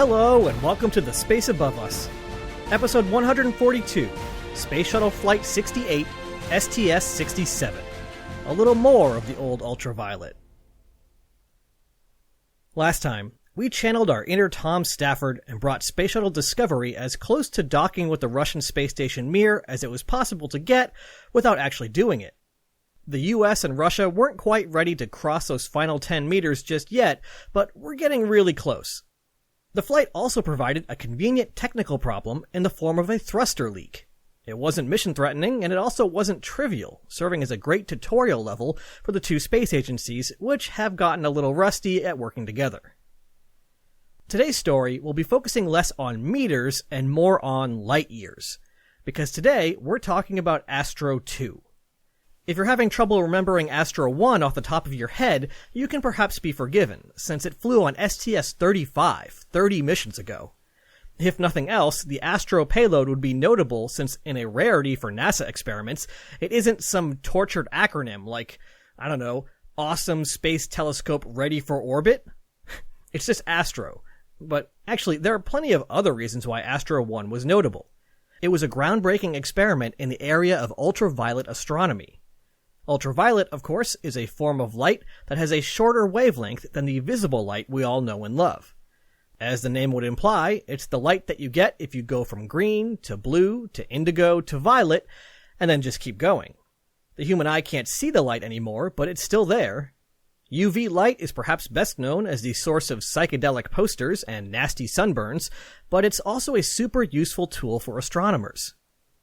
Hello and welcome to The Space Above Us, Episode 142, Space Shuttle Flight 68, STS-67. A little more of the old Ultraviolet. Last time, we channeled our inner Tom Stafford and brought Space Shuttle Discovery as close to docking with the Russian space station Mir as it was possible to get without actually doing it. The US and Russia weren't quite ready to cross those final 10 meters just yet, but we're getting really close. The flight also provided a convenient technical problem in the form of a thruster leak. It wasn't mission-threatening, and it also wasn't trivial, serving as a great tutorial level for the two space agencies, which have gotten a little rusty at working together. Today's story will be focusing less on meters and more on light years, because today we're talking about Astro 2. If you're having trouble remembering Astro 1 off the top of your head, you can perhaps be forgiven, since it flew on STS-65 30 missions ago. If nothing else, the Astro payload would be notable since, in a rarity for NASA experiments, it isn't some tortured acronym like, Awesome Space Telescope Ready for Orbit. It's just Astro. But actually, there are plenty of other reasons why Astro 1 was notable. It was a groundbreaking experiment in the area of ultraviolet astronomy. Ultraviolet, of course, is a form of light that has a shorter wavelength than the visible light we all know and love. As the name would imply, it's the light that you get if you go from green to blue to indigo to violet, and then just keep going. The human eye can't see the light anymore, but it's still there. UV light is perhaps best known as the source of psychedelic posters and nasty sunburns, but it's also a super useful tool for astronomers.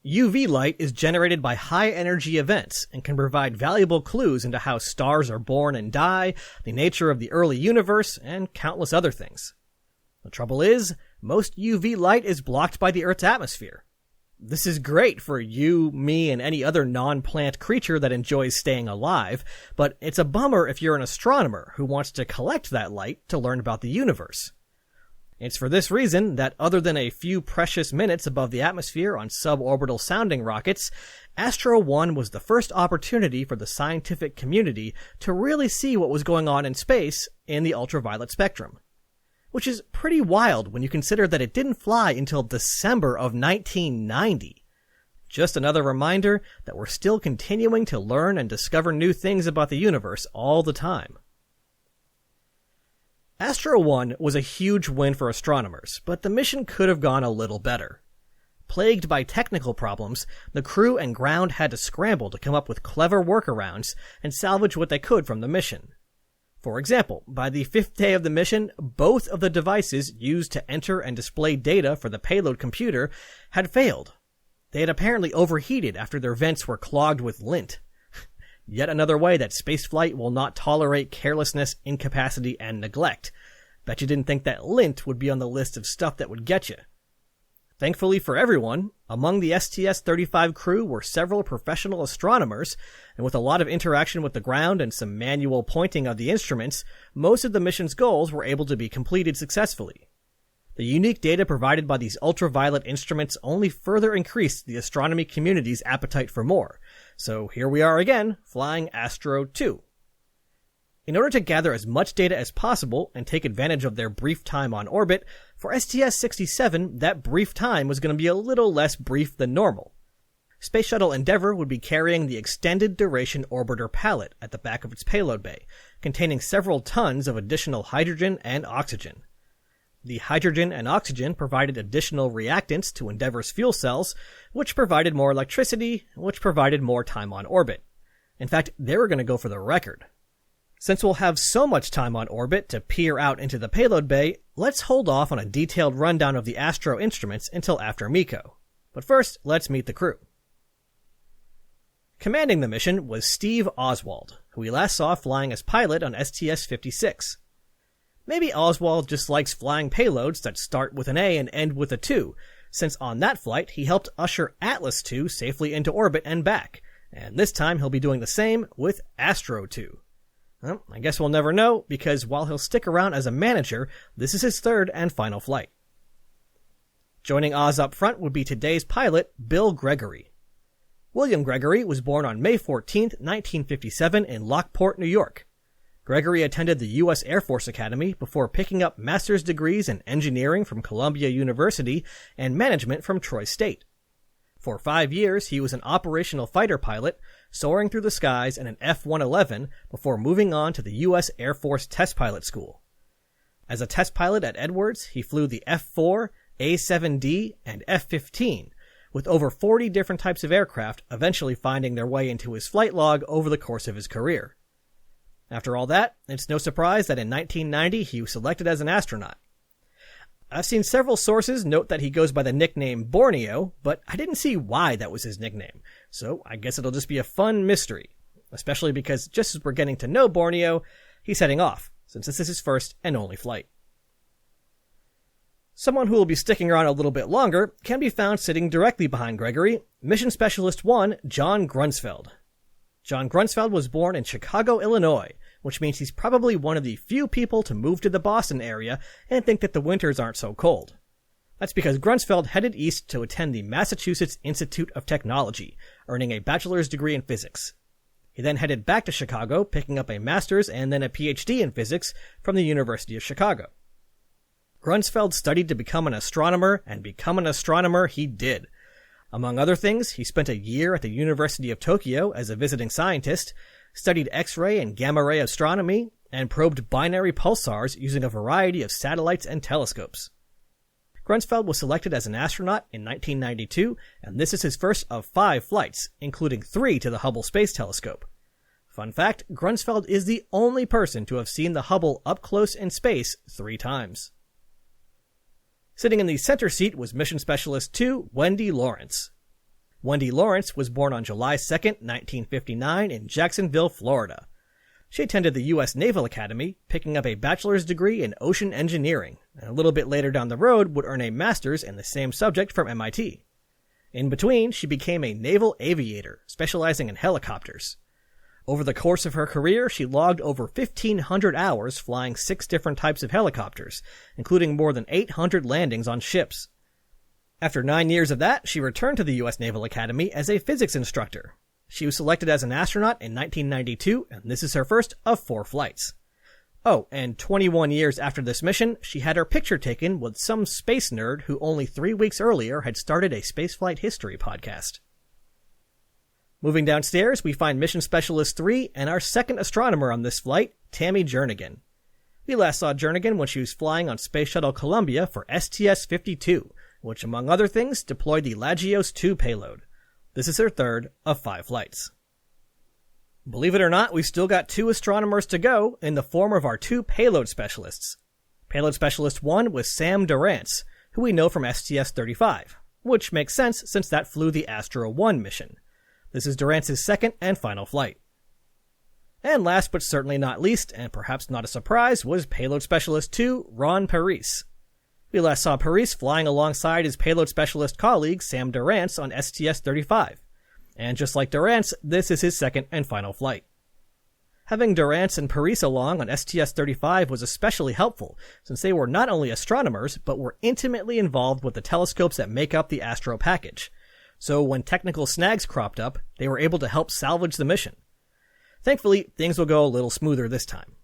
UV light is generated by high-energy events and can provide valuable clues into how stars are born and die, the nature of the early universe, and countless other things. The trouble is, most UV light is blocked by the Earth's atmosphere. This is great for you, me, and any other non-plant creature that enjoys staying alive, but it's a bummer if you're an astronomer who wants to collect that light to learn about the universe. It's for this reason that, other than a few precious minutes above the atmosphere on suborbital sounding rockets, Astro 1 was the first opportunity for the scientific community to really see what was going on in space in the ultraviolet spectrum. Which is pretty wild when you consider that it didn't fly until December of 1990. Just another reminder that we're still continuing to learn and discover new things about the universe all the time. Astro 1 was a huge win for astronomers, but the mission could have gone a little better. Plagued by technical problems, the crew and ground had to scramble to come up with clever workarounds and salvage what they could from the mission. For example, by the 5th day of the mission, both of the devices used to enter and display data for the payload computer had failed. They had apparently overheated after their vents were clogged with lint. Yet another way that spaceflight will not tolerate carelessness, incapacity, and neglect. Bet you didn't think that lint would be on the list of stuff that would get you. Thankfully for everyone, among the STS-35 crew were several professional astronomers, and with a lot of interaction with the ground and some manual pointing of the instruments, most of the mission's goals were able to be completed successfully. The unique data provided by these ultraviolet instruments only further increased the astronomy community's appetite for more. So here we are again, flying Astro 2. In order to gather as much data as possible and take advantage of their brief time on orbit, for STS-67, that brief time was going to be a little less brief than normal. Space Shuttle Endeavour would be carrying the Extended Duration Orbiter pallet at the back of its payload bay, containing several tons of additional hydrogen and oxygen. The hydrogen and oxygen provided additional reactants to Endeavour's fuel cells, which provided more electricity, which provided more time on orbit. In fact, they were going to go for the record. Since we'll have so much time on orbit to peer out into the payload bay, let's hold off on a detailed rundown of the Astro instruments until after MECO. But first, let's meet the crew. Commanding the mission was Steve Oswald, who we last saw flying as pilot on STS-56. Maybe Oswald just likes flying payloads that start with an A and end with a 2, since on that flight he helped usher Atlas 2 safely into orbit and back, and this time he'll be doing the same with Astro 2. Well, I guess we'll never know, because while he'll stick around as a manager, this is his third and final flight. Joining Oz up front would be today's pilot, Bill Gregory. William Gregory was born on May 14, 1957 in Lockport, New York. Gregory attended the U.S. Air Force Academy before picking up master's degrees in engineering from Columbia University and management from Troy State. For 5 years, he was an operational fighter pilot, soaring through the skies in an F-111 before moving on to the U.S. Air Force Test Pilot School. As a test pilot at Edwards, he flew the F-4, A-7D, and F-15, with over 40 different types of aircraft eventually finding their way into his flight log over the course of his career. After all that, it's no surprise that in 1990 he was selected as an astronaut. I've seen several sources note that he goes by the nickname Borneo, but I didn't see why that was his nickname, so I guess it'll just be a fun mystery, especially because just as we're getting to know Borneo, he's heading off, since this is his first and only flight. Someone who will be sticking around a little bit longer can be found sitting directly behind Gregory, Mission Specialist 1, John Grunsfeld. John Grunsfeld was born in Chicago, Illinois, which means he's probably one of the few people to move to the Boston area and think that the winters aren't so cold. That's because Grunsfeld headed east to attend the Massachusetts Institute of Technology, earning a bachelor's degree in physics. He then headed back to Chicago, picking up a master's and then a PhD in physics from the University of Chicago. Grunsfeld studied to become an astronomer, and become an astronomer he did. Among other things, he spent a year at the University of Tokyo as a visiting scientist, studied X-ray and gamma-ray astronomy, and probed binary pulsars using a variety of satellites and telescopes. Grunsfeld was selected as an astronaut in 1992, and this is his first of 5 flights, including 3 to the Hubble Space Telescope. Fun fact, Grunsfeld is the only person to have seen the Hubble up close in space 3 times. Sitting in the center seat was Mission Specialist 2, Wendy Lawrence. Wendy Lawrence was born on July 2, 1959 in Jacksonville, Florida. She attended the U.S. Naval Academy, picking up a bachelor's degree in ocean engineering, and a little bit later down the road would earn a master's in the same subject from MIT. In between, she became a naval aviator, specializing in helicopters. Over the course of her career, she logged over 1,500 hours flying 6 different types of helicopters, including more than 800 landings on ships. After 9 years of that, she returned to the U.S. Naval Academy as a physics instructor. She was selected as an astronaut in 1992, and this is her first of 4 flights. Oh, and 21 years after this mission, she had her picture taken with some space nerd who only 3 weeks earlier had started a spaceflight history podcast. Moving downstairs, we find Mission Specialist 3 and our second astronomer on this flight, Tammy Jernigan. We last saw Jernigan when she was flying on Space Shuttle Columbia for STS-62, which, among other things, deployed the Lagios 2 payload. This is her third of 5 flights. Believe it or not, we've still got 2 astronomers to go in the form of our 2 payload specialists. Payload Specialist 1 was Sam Durrance, who we know from STS-35, which makes sense since that flew the Astro 1 mission. This is Durrance's second and final flight. And last but certainly not least, and perhaps not a surprise, was Payload Specialist 2, Ron Parise. We last saw Parise flying alongside his payload specialist colleague Sam Durrance on STS-35. And just like Durrance, this is his second and final flight. Having Durrance and Parise along on STS-35 was especially helpful, since they were not only astronomers, but were intimately involved with the telescopes that make up the Astro package. So when technical snags cropped up, they were able to help salvage the mission. Thankfully, things will go a little smoother this time.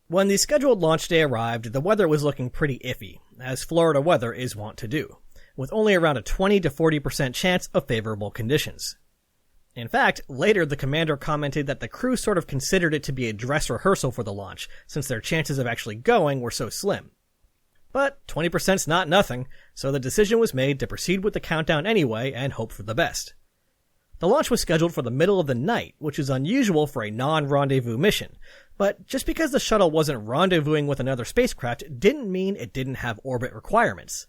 When the scheduled launch day arrived, the weather was looking pretty iffy, as Florida weather is wont to do, with only around a 20 to 40% chance of favorable conditions. In fact, later the commander commented that the crew sort of considered it to be a dress rehearsal for the launch, since their chances of actually going were so slim. But 20%'s not nothing, so the decision was made to proceed with the countdown anyway and hope for the best. The launch was scheduled for the middle of the night, which is unusual for a non-rendezvous mission, but just because the shuttle wasn't rendezvousing with another spacecraft didn't mean it didn't have orbit requirements.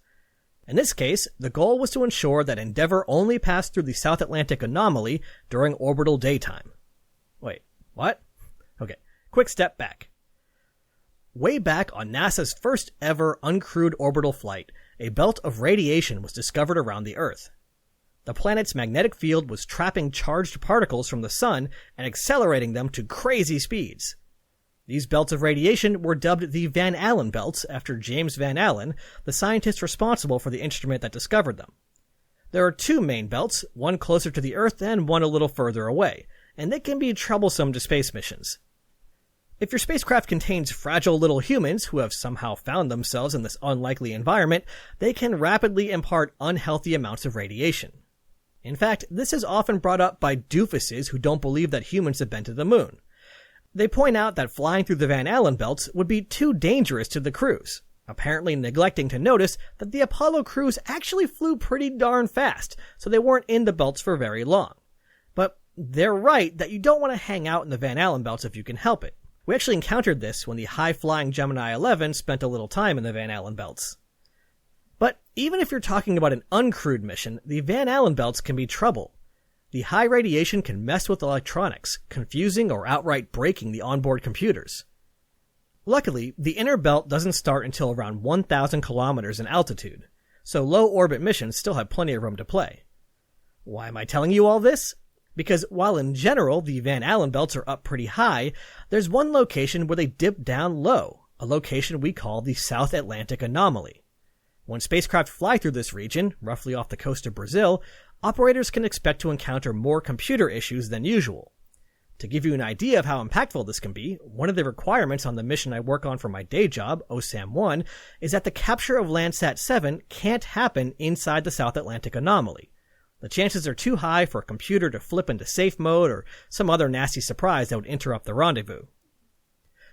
In this case, the goal was to ensure that Endeavour only passed through the South Atlantic Anomaly during orbital daytime. Wait, what? Okay, quick step back. Way back on NASA's first ever uncrewed orbital flight, a belt of radiation was discovered around the Earth. The planet's magnetic field was trapping charged particles from the sun and accelerating them to crazy speeds. These belts of radiation were dubbed the Van Allen belts after James Van Allen, the scientist responsible for the instrument that discovered them. There are 2 main belts, one closer to the Earth and one a little further away, and they can be troublesome to space missions. If your spacecraft contains fragile little humans who have somehow found themselves in this unlikely environment, they can rapidly impart unhealthy amounts of radiation. In fact, this is often brought up by doofuses who don't believe that humans have been to the moon. They point out that flying through the Van Allen belts would be too dangerous to the crews, apparently neglecting to notice that the Apollo crews actually flew pretty darn fast, so they weren't in the belts for very long. But they're right that you don't want to hang out in the Van Allen belts if you can help it. We actually encountered this when the high-flying Gemini 11 spent a little time in the Van Allen belts. But even if you're talking about an uncrewed mission, the Van Allen belts can be trouble. The high radiation can mess with electronics, confusing or outright breaking the onboard computers. Luckily, the inner belt doesn't start until around 1,000 kilometers in altitude, so low-orbit missions still have plenty of room to play. Why am I telling you all this? Because while in general the Van Allen belts are up pretty high, there's one location where they dip down low, a location we call the South Atlantic Anomaly. When spacecraft fly through this region, roughly off the coast of Brazil, operators can expect to encounter more computer issues than usual. To give you an idea of how impactful this can be, one of the requirements on the mission I work on for my day job, OSAM-1, is that the capture of Landsat 7 can't happen inside the South Atlantic Anomaly. The chances are too high for a computer to flip into safe mode or some other nasty surprise that would interrupt the rendezvous.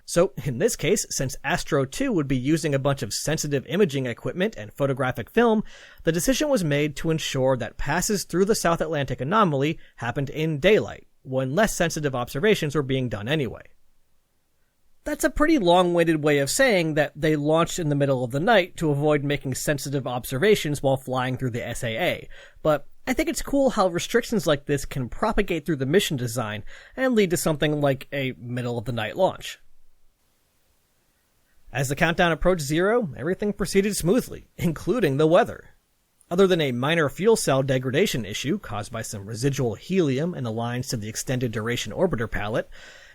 So, in this case, since Astro 2 would be using a bunch of sensitive imaging equipment and photographic film, the decision was made to ensure that passes through the South Atlantic Anomaly happened in daylight, when less sensitive observations were being done anyway. That's a pretty long-winded way of saying that they launched in the middle of the night to avoid making sensitive observations while flying through the SAA, but I think it's cool how restrictions like this can propagate through the mission design and lead to something like a middle-of-the-night launch. As the countdown approached 0, everything proceeded smoothly, including the weather. Other than a minor fuel cell degradation issue caused by some residual helium in the lines to the extended duration orbiter pallet,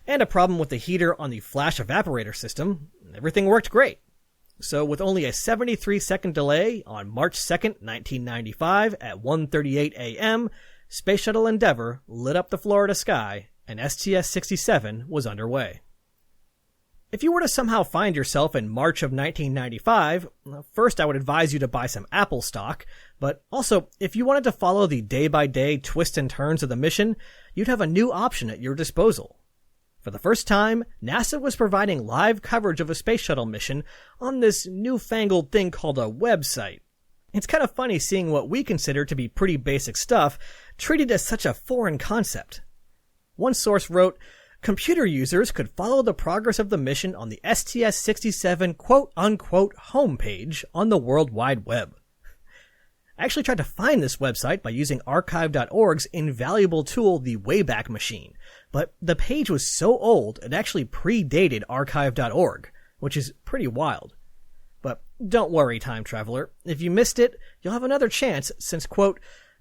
and a problem with the heater on the flash evaporator system, everything worked great. So with only a 73-second delay, on March 2nd, 1995 at 1:38 a.m., Space Shuttle Endeavour lit up the Florida sky, and STS-67 was underway. If you were to somehow find yourself in March of 1995, first I would advise you to buy some Apple stock, but also, if you wanted to follow the day-by-day twists and turns of the mission, you'd have a new option at your disposal. For the first time, NASA was providing live coverage of a space shuttle mission on this newfangled thing called a website. It's kind of funny seeing what we consider to be pretty basic stuff treated as such a foreign concept. One source wrote, "Computer users could follow the progress of the mission on the STS-67 quote-unquote homepage on the World Wide Web." I actually tried to find this website by using archive.org's invaluable tool, the Wayback Machine, but the page was so old it actually predated archive.org, which is pretty wild. But don't worry, time traveler. If you missed it, you'll have another chance since, quote,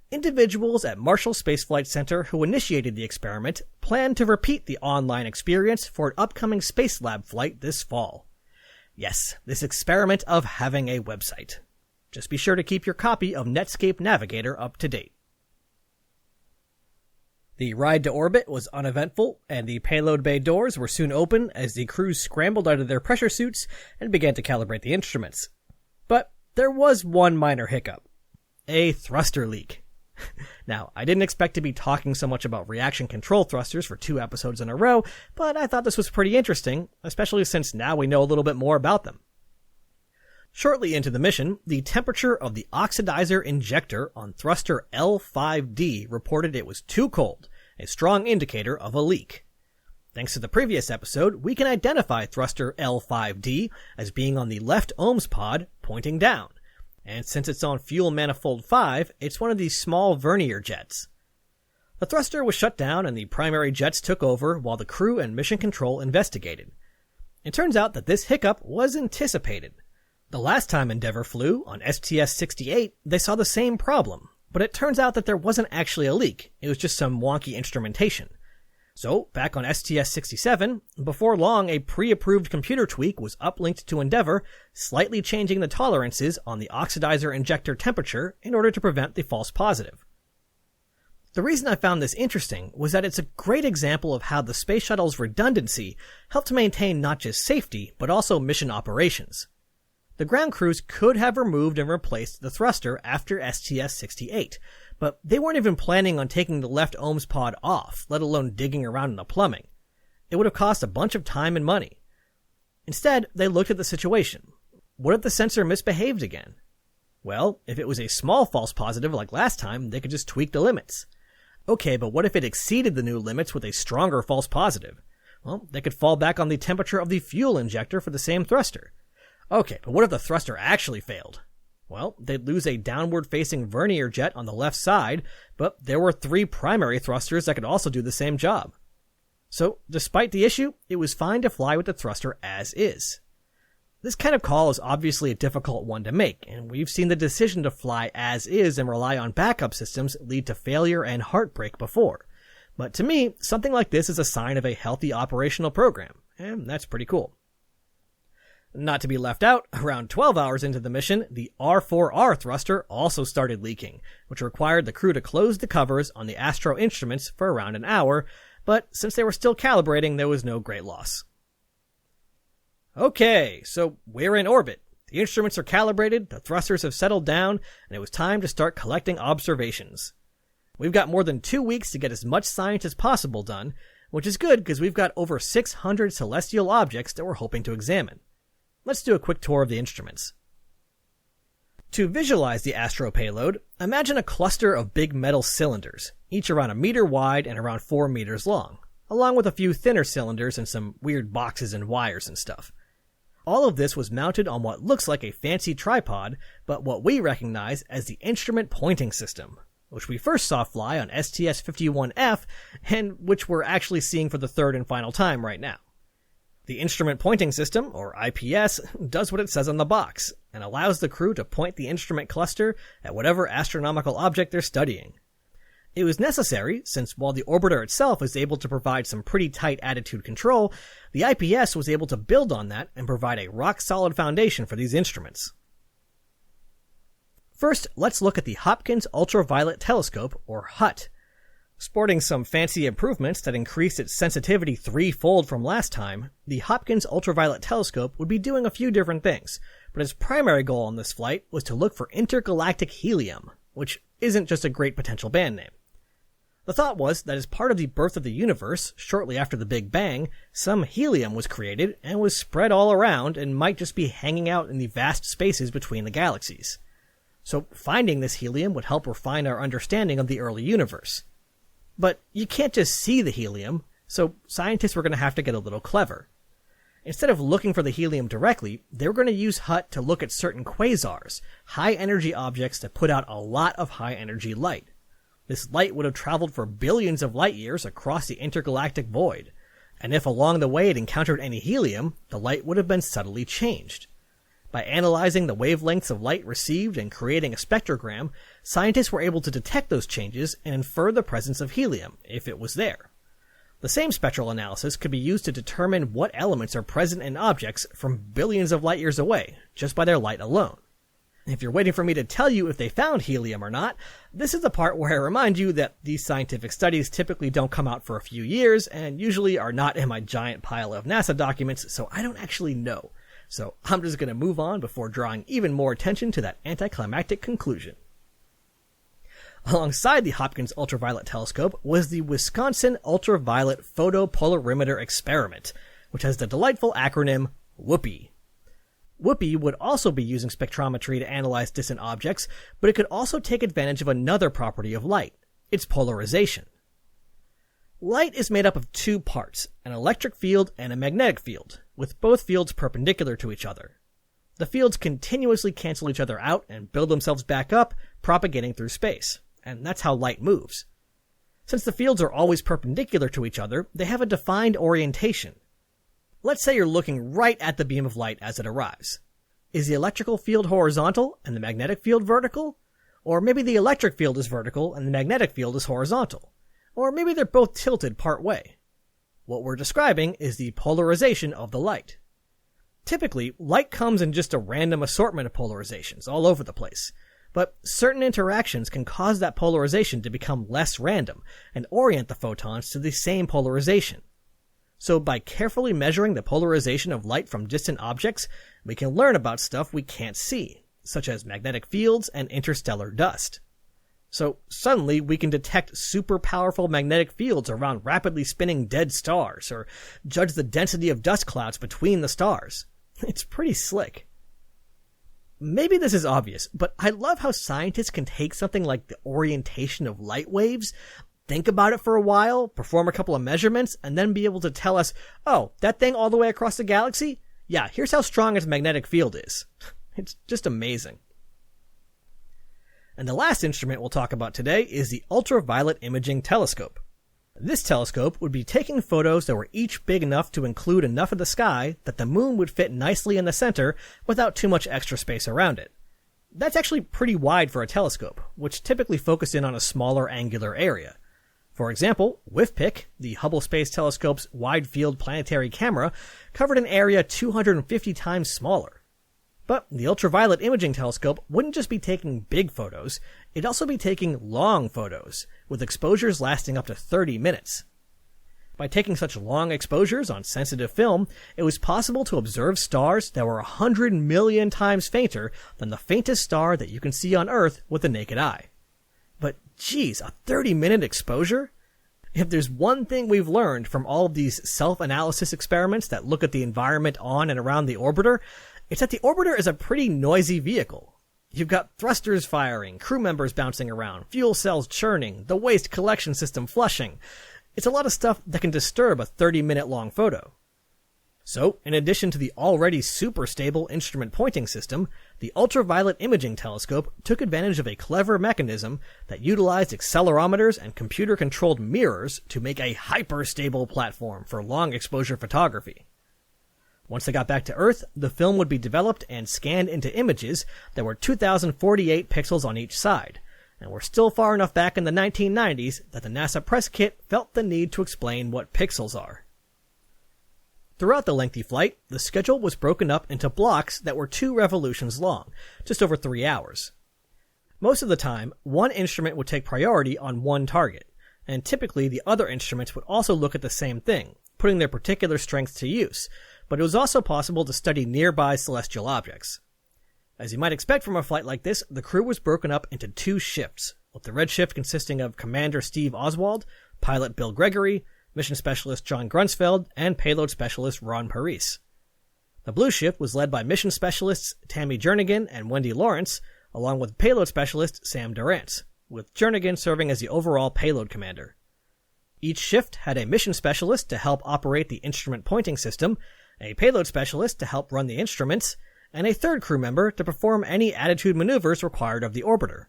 "individuals at Marshall Space Flight Center who initiated the experiment plan to repeat the online experience for an upcoming Space Lab flight this fall." Yes, this experiment of having a website. Just be sure to keep your copy of Netscape Navigator up to date. The ride to orbit was uneventful, and the payload bay doors were soon open as the crews scrambled out of their pressure suits and began to calibrate the instruments. But there was one minor hiccup. A thruster leak. Now, I didn't expect to be talking so much about reaction control thrusters for 2 episodes in a row, but I thought this was pretty interesting, especially since now we know a little bit more about them. Shortly into the mission, the temperature of the oxidizer injector on thruster L5D reported it was too cold, a strong indicator of a leak. Thanks to the previous episode, we can identify thruster L5D as being on the left OMS pod pointing down, and since it's on fuel manifold 5, it's one of these small vernier jets. The thruster was shut down and the primary jets took over while the crew and mission control investigated. It turns out that this hiccup was anticipated. The last time Endeavour flew, on STS-68, they saw the same problem, but it turns out that there wasn't actually a leak, it was just some wonky instrumentation. So, back on STS-67, before long a pre-approved computer tweak was uplinked to Endeavour, slightly changing the tolerances on the oxidizer injector temperature in order to prevent the false positive. The reason I found this interesting was that it's a great example of how the space shuttle's redundancy helped to maintain not just safety, but also mission operations. The ground crews could have removed and replaced the thruster after STS-68, but they weren't even planning on taking the left OMS pod off, let alone digging around in the plumbing. It would have cost a bunch of time and money. Instead, they looked at the situation. What if the sensor misbehaved again? Well, if it was a small false positive like last time, they could just tweak the limits. Okay, but what if it exceeded the new limits with a stronger false positive? Well, they could fall back on the temperature of the fuel injector for the same thruster. Okay, but what if the thruster actually failed? Well, they'd lose a downward-facing vernier jet on the left side, but there were 3 primary thrusters that could also do the same job. So, despite the issue, it was fine to fly with the thruster as is. This kind of call is obviously a difficult one to make, and we've seen the decision to fly as is and rely on backup systems lead to failure and heartbreak before. But to me, something like this is a sign of a healthy operational program, and that's pretty cool. Not to be left out, around 12 hours into the mission, the R4R thruster also started leaking, which required the crew to close the covers on the Astro instruments for around an hour, but since they were still calibrating, there was no great loss. Okay, so we're in orbit. The instruments are calibrated, the thrusters have settled down, and it was time to start collecting observations. We've got more than 2 weeks to get as much science as possible done, which is good because we've got over 600 celestial objects that we're hoping to examine. Let's do a quick tour of the instruments. To visualize the Astro payload, imagine a cluster of big metal cylinders, each around 1 meter wide and around 4 meters long, along with a few thinner cylinders and some weird boxes and wires and stuff. All of this was mounted on what looks like a fancy tripod, but what we recognize as the Instrument Pointing System, which we first saw fly on STS-51F, and which we're actually seeing for the third and final time right now. The Instrument Pointing System, or IPS, does what it says on the box, and allows the crew to point the instrument cluster at whatever astronomical object they're studying. It was necessary, since while the orbiter itself is able to provide some pretty tight attitude control, the IPS was able to build on that and provide a rock-solid foundation for these instruments. First, let's look at the Hopkins Ultraviolet Telescope, or HUT. Sporting some fancy improvements that increased its sensitivity 3-fold from last time, the Hopkins Ultraviolet Telescope would be doing a few different things, but its primary goal on this flight was to look for intergalactic helium, which isn't just a great potential band name. The thought was that as part of the birth of the universe, shortly after the Big Bang, some helium was created and was spread all around and might just be hanging out in the vast spaces between the galaxies. So finding this helium would help refine our understanding of the early universe. But you can't just see the helium, so scientists were going to have to get a little clever. Instead of looking for the helium directly, they were going to use HUT to look at certain quasars, high-energy objects that put out a lot of high-energy light. This light would have traveled for billions of light years across the intergalactic void, and if along the way it encountered any helium, the light would have been subtly changed. By analyzing the wavelengths of light received and creating a spectrogram, scientists were able to detect those changes and infer the presence of helium, if it was there. The same spectral analysis could be used to determine what elements are present in objects from billions of light years away, just by their light alone. If you're waiting for me to tell you if they found helium or not, this is the part where I remind you that these scientific studies typically don't come out for a few years and usually are not in my giant pile of NASA documents, so I don't actually know. So I'm just going to move on before drawing even more attention to that anticlimactic conclusion. Alongside the Hopkins Ultraviolet Telescope was the Wisconsin Ultraviolet Photopolarimeter Experiment, which has the delightful acronym WHOOPI. WHOOPI would also be using spectrometry to analyze distant objects, but it could also take advantage of another property of light, its polarization. Light is made up of 2 parts, an electric field and a magnetic field, with both fields perpendicular to each other. The fields continuously cancel each other out and build themselves back up, propagating through space, and that's how light moves. Since the fields are always perpendicular to each other, they have a defined orientation. Let's say you're looking right at the beam of light as it arrives. Is the electrical field horizontal and the magnetic field vertical? Or maybe the electric field is vertical and the magnetic field is horizontal. Or maybe they're both tilted part way. What we're describing is the polarization of the light. Typically, light comes in just a random assortment of polarizations all over the place. But certain interactions can cause that polarization to become less random and orient the photons to the same polarization. So by carefully measuring the polarization of light from distant objects, we can learn about stuff we can't see, such as magnetic fields and interstellar dust. So suddenly we can detect super powerful magnetic fields around rapidly spinning dead stars, or judge the density of dust clouds between the stars. It's pretty slick. Maybe this is obvious, but I love how scientists can take something like the orientation of light waves, think about it for a while, perform a couple of measurements, and then be able to tell us, oh, that thing all the way across the galaxy? Yeah, here's how strong its magnetic field is. It's just amazing. And the last instrument we'll talk about today is the Ultraviolet Imaging Telescope. This telescope would be taking photos that were each big enough to include enough of the sky that the moon would fit nicely in the center without too much extra space around it. That's actually pretty wide for a telescope, which typically focus in on a smaller angular area. For example, WIFPIC, the Hubble Space Telescope's wide-field planetary camera, covered an area 250 times smaller. But the Ultraviolet Imaging Telescope wouldn't just be taking big photos, it'd also be taking long photos, with exposures lasting up to 30 minutes. By taking such long exposures on sensitive film, it was possible to observe stars that were 100 million times fainter than the faintest star that you can see on Earth with the naked eye. But geez, a 30-minute exposure? If there's one thing we've learned from all of these self-analysis experiments that look at the environment on and around the orbiter, it's that the orbiter is a pretty noisy vehicle. You've got thrusters firing, crew members bouncing around, fuel cells churning, the waste collection system flushing. It's a lot of stuff that can disturb a 30-minute long photo. So, in addition to the already super stable instrument pointing system, the Ultraviolet Imaging Telescope took advantage of a clever mechanism that utilized accelerometers and computer-controlled mirrors to make a hyper-stable platform for long exposure photography. Once they got back to Earth, the film would be developed and scanned into images that were 2048 pixels on each side, and we're still far enough back in the 1990s that the NASA press kit felt the need to explain what pixels are. Throughout the lengthy flight, the schedule was broken up into blocks that were 2 revolutions long, just over 3 hours. Most of the time, one instrument would take priority on one target, and typically the other instruments would also look at the same thing, putting their particular strengths to use, but it was also possible to study nearby celestial objects. As you might expect from a flight like this, the crew was broken up into 2 shifts, with the red shift consisting of Commander Steve Oswald, pilot Bill Gregory, mission specialist John Grunsfeld, and payload specialist Ron Parise. The blue shift was led by mission specialists Tammy Jernigan and Wendy Lawrence, along with payload specialist Sam Durrance, with Jernigan serving as the overall payload commander. Each shift had a mission specialist to help operate the instrument pointing system, a payload specialist to help run the instruments, and a third crew member to perform any attitude maneuvers required of the orbiter.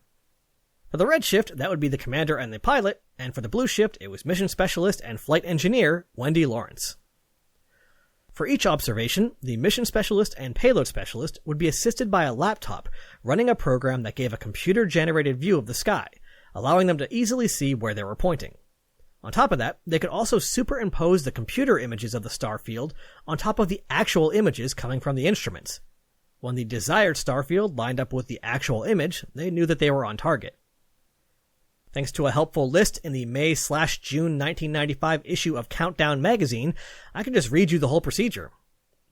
For the red shift, that would be the commander and the pilot, and for the blue shift, it was mission specialist and flight engineer Wendy Lawrence. For each observation, the mission specialist and payload specialist would be assisted by a laptop running a program that gave a computer-generated view of the sky, allowing them to easily see where they were pointing. On top of that, they could also superimpose the computer images of the star field on top of the actual images coming from the instruments. When the desired star field lined up with the actual image, they knew that they were on target. Thanks to a helpful list in the May/June 1995 issue of Countdown magazine, I can just read you the whole procedure.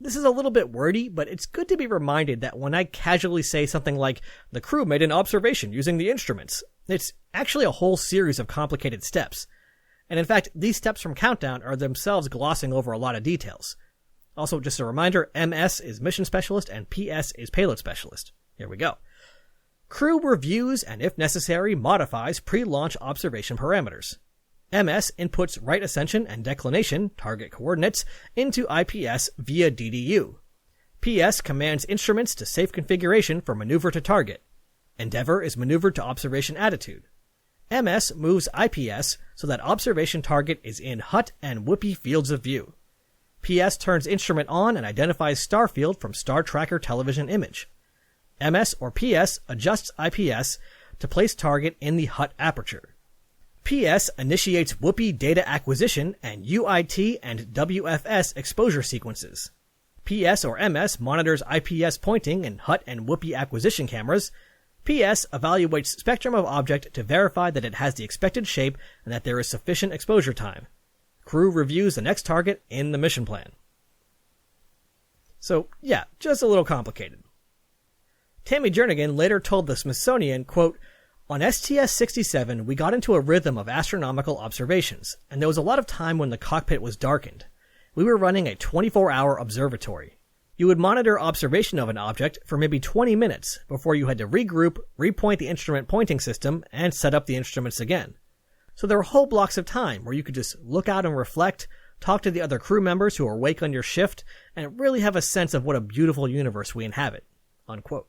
This is a little bit wordy, but it's good to be reminded that when I casually say something like, the crew made an observation using the instruments, it's actually a whole series of complicated steps. And in fact, these steps from Countdown are themselves glossing over a lot of details. Also, just a reminder, MS is mission specialist and PS is payload specialist. Here we go. Crew reviews and, if necessary, modifies pre-launch observation parameters. MS inputs right ascension and declination, target coordinates, into IPS via DDU. PS commands instruments to safe configuration for maneuver to target. Endeavor is maneuvered to observation attitude. MS moves IPS so that observation target is in HUT and WPI fields of view. PS turns instrument on and identifies star field from star tracker television image. MS or PS adjusts IPS to place target in the HUT aperture. PS initiates WPI data acquisition and UIT and WFS exposure sequences. PS or MS monitors IPS pointing in HUT and WPI acquisition cameras. PS evaluates spectrum of object to verify that it has the expected shape and that there is sufficient exposure time. Crew reviews the next target in the mission plan. So, yeah, just a little complicated. Tammy Jernigan later told the Smithsonian, quote, "On STS-67, we got into a rhythm of astronomical observations, and there was a lot of time when the cockpit was darkened. We were running a 24-hour observatory. You would monitor observation of an object for maybe 20 minutes before you had to regroup, repoint the instrument pointing system, and set up the instruments again. So there were whole blocks of time where you could just look out and reflect, talk to the other crew members who are awake on your shift, and really have a sense of what a beautiful universe we inhabit." Unquote.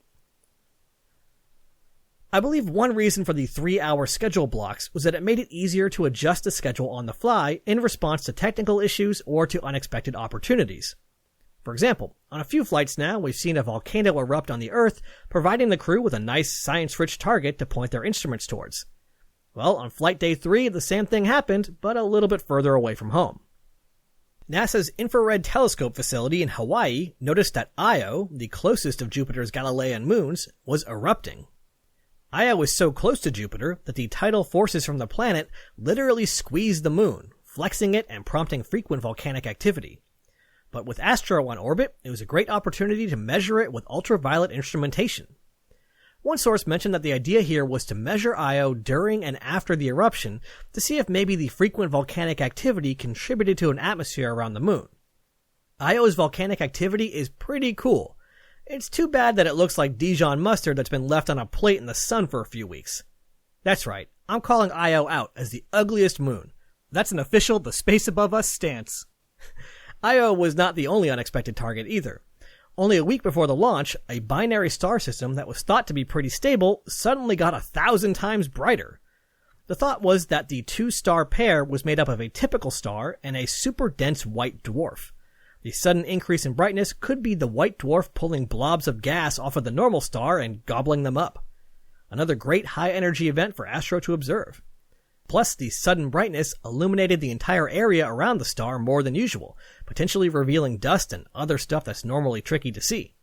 I believe one reason for the 3-hour schedule blocks was that it made it easier to adjust the schedule on the fly in response to technical issues or to unexpected opportunities. For example, on a few flights now, we've seen a volcano erupt on the Earth, providing the crew with a nice science-rich target to point their instruments towards. Well, on flight day 3, the same thing happened, but a little bit further away from home. NASA's Infrared Telescope facility in Hawaii noticed that Io, the closest of Jupiter's Galilean moons, was erupting. Io was so close to Jupiter that the tidal forces from the planet literally squeezed the moon, flexing it and prompting frequent volcanic activity. But with Astro on orbit, it was a great opportunity to measure it with ultraviolet instrumentation. One source mentioned that the idea here was to measure Io during and after the eruption to see if maybe the frequent volcanic activity contributed to an atmosphere around the moon. Io's volcanic activity is pretty cool. It's too bad that it looks like Dijon mustard that's been left on a plate in the sun for a few weeks. That's right, I'm calling Io out as the ugliest moon. That's an official The Space Above Us stance. Io was not the only unexpected target either. Only a week before the launch, a binary star system that was thought to be pretty stable suddenly got 1,000 times brighter. The thought was that the two-star pair was made up of a typical star and a super-dense white dwarf. The sudden increase in brightness could be the white dwarf pulling blobs of gas off of the normal star and gobbling them up. Another great high-energy event for Astro to observe. Plus, the sudden brightness illuminated the entire area around the star more than usual, potentially revealing dust and other stuff that's normally tricky to see.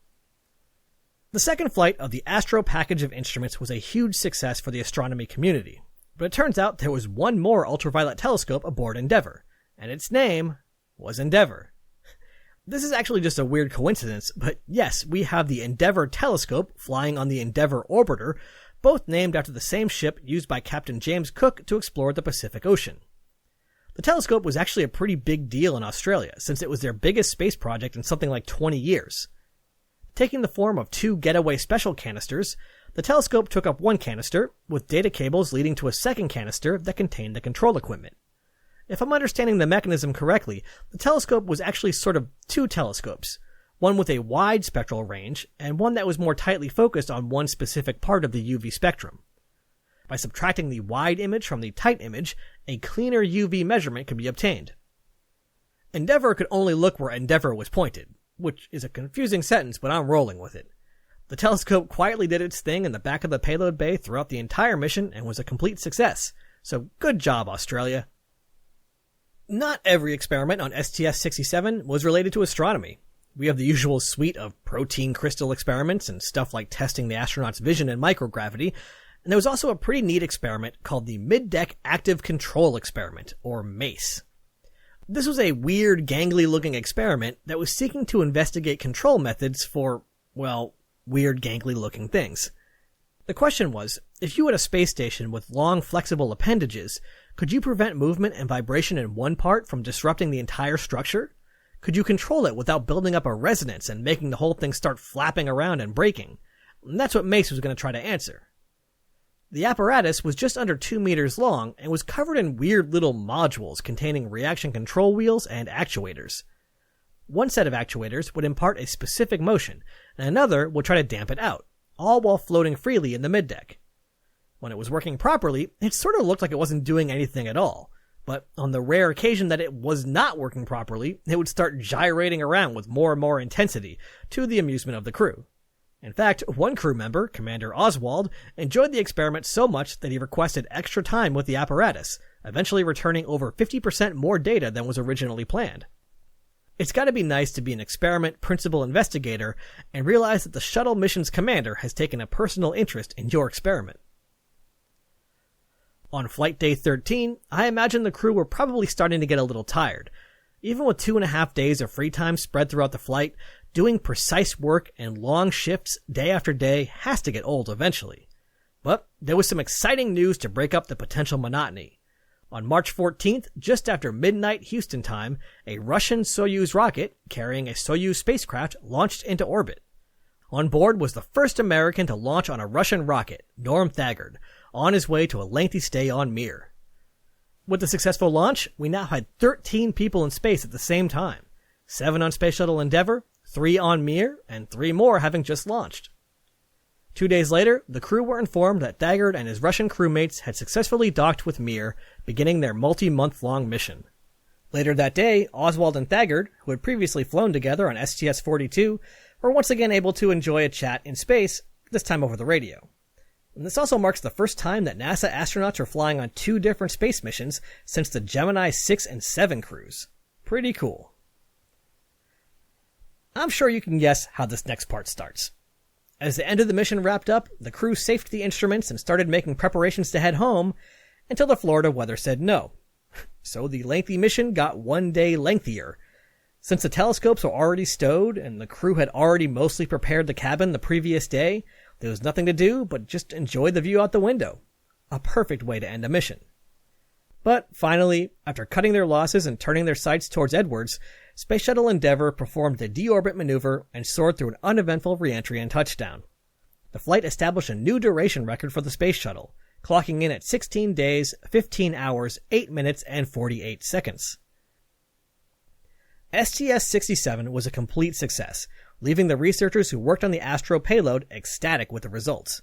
The second flight of the Astro package of instruments was a huge success for the astronomy community, but it turns out there was one more ultraviolet telescope aboard Endeavour, and its name was Endeavour. This is actually just a weird coincidence, but yes, we have the Endeavour telescope flying on the Endeavour orbiter, both named after the same ship used by Captain James Cook to explore the Pacific Ocean. The telescope was actually a pretty big deal in Australia, since it was their biggest space project in something like 20 years. Taking the form of 2 getaway special canisters, the telescope took up one canister, with data cables leading to a second canister that contained the control equipment. If I'm understanding the mechanism correctly, the telescope was actually sort of 2 telescopes, one with a wide spectral range, and one that was more tightly focused on one specific part of the UV spectrum. By subtracting the wide image from the tight image, a cleaner UV measurement could be obtained. Endeavour could only look where Endeavour was pointed, which is a confusing sentence, but I'm rolling with it. The telescope quietly did its thing in the back of the payload bay throughout the entire mission and was a complete success, so good job, Australia. Not every experiment on STS-67 was related to astronomy. We have the usual suite of protein crystal experiments and stuff like testing the astronauts' vision in microgravity, and there was also a pretty neat experiment called the Mid-Deck Active Control Experiment, or MACE. This was a weird, gangly-looking experiment that was seeking to investigate control methods for, well, weird, gangly-looking things. The question was, if you had a space station with long, flexible appendages, could you prevent movement and vibration in one part from disrupting the entire structure? Could you control it without building up a resonance and making the whole thing start flapping around and breaking? And that's what MACE was going to try to answer. The apparatus was just under 2 meters long and was covered in weird little modules containing reaction control wheels and actuators. One set of actuators would impart a specific motion, and another would try to damp it out, all while floating freely in the middeck. When it was working properly, it sort of looked like it wasn't doing anything at all. But on the rare occasion that it was not working properly, it would start gyrating around with more and more intensity, to the amusement of the crew. In fact, one crew member, Commander Oswald, enjoyed the experiment so much that he requested extra time with the apparatus, eventually returning over 50% more data than was originally planned. It's gotta be nice to be an experiment principal investigator and realize that the shuttle mission's commander has taken a personal interest in your experiment. On flight day 13, I imagine the crew were probably starting to get a little tired. Even with 2.5 days of free time spread throughout the flight, doing precise work and long shifts day after day has to get old eventually. But there was some exciting news to break up the potential monotony. On March 14th, just after midnight Houston time, a Russian Soyuz rocket carrying a Soyuz spacecraft launched into orbit. On board was the first American to launch on a Russian rocket, Norm Thagard, on his way to a lengthy stay on Mir. With the successful launch, we now had 13 people in space at the same time. 7 on Space Shuttle Endeavour, 3 on Mir, and 3 more having just launched. 2 days later, the crew were informed that Thagard and his Russian crewmates had successfully docked with Mir, beginning their multi-month-long mission. Later that day, Oswald and Thagard, who had previously flown together on STS-42, were once again able to enjoy a chat in space, this time over the radio. And this also marks the first time that NASA astronauts are flying on 2 different space missions since the Gemini 6 and 7 crews. Pretty cool. I'm sure you can guess how this next part starts. As the end of the mission wrapped up, the crew safed the instruments and started making preparations to head home until the Florida weather said no. So the lengthy mission got 1 day lengthier. Since the telescopes were already stowed and the crew had already mostly prepared the cabin the previous day, there was nothing to do but just enjoy the view out the window. A perfect way to end a mission. But finally, after cutting their losses and turning their sights towards Edwards, Space Shuttle Endeavour performed the deorbit maneuver and soared through an uneventful re-entry and touchdown. The flight established a new duration record for the Space Shuttle, clocking in at 16 days, 15 hours, 8 minutes, and 48 seconds. STS-67 was a complete success, leaving the researchers who worked on the Astro payload ecstatic with the results.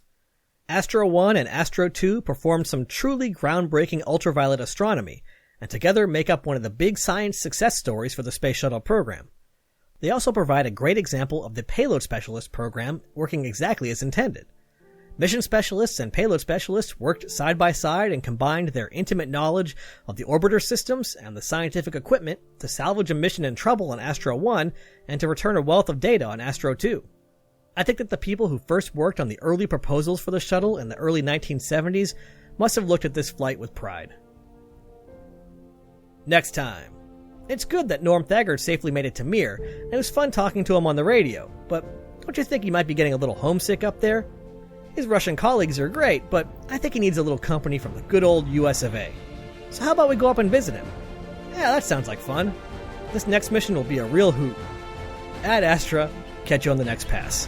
Astro 1 and Astro 2 performed some truly groundbreaking ultraviolet astronomy, and together make up one of the big science success stories for the Space Shuttle program. They also provide a great example of the Payload Specialist program working exactly as intended. Mission specialists and payload specialists worked side by side and combined their intimate knowledge of the orbiter systems and the scientific equipment to salvage a mission in trouble on Astro 1 and to return a wealth of data on Astro 2. I think that the people who first worked on the early proposals for the shuttle in the early 1970s must have looked at this flight with pride. Next time. It's good that Norm Thagard safely made it to Mir, and it was fun talking to him on the radio, but don't you think he might be getting a little homesick up there? His Russian colleagues are great, but I think he needs a little company from the good old US of A. So how about we go up and visit him? Yeah, that sounds like fun. This next mission will be a real hoot. Ad Astra, catch you on the next pass.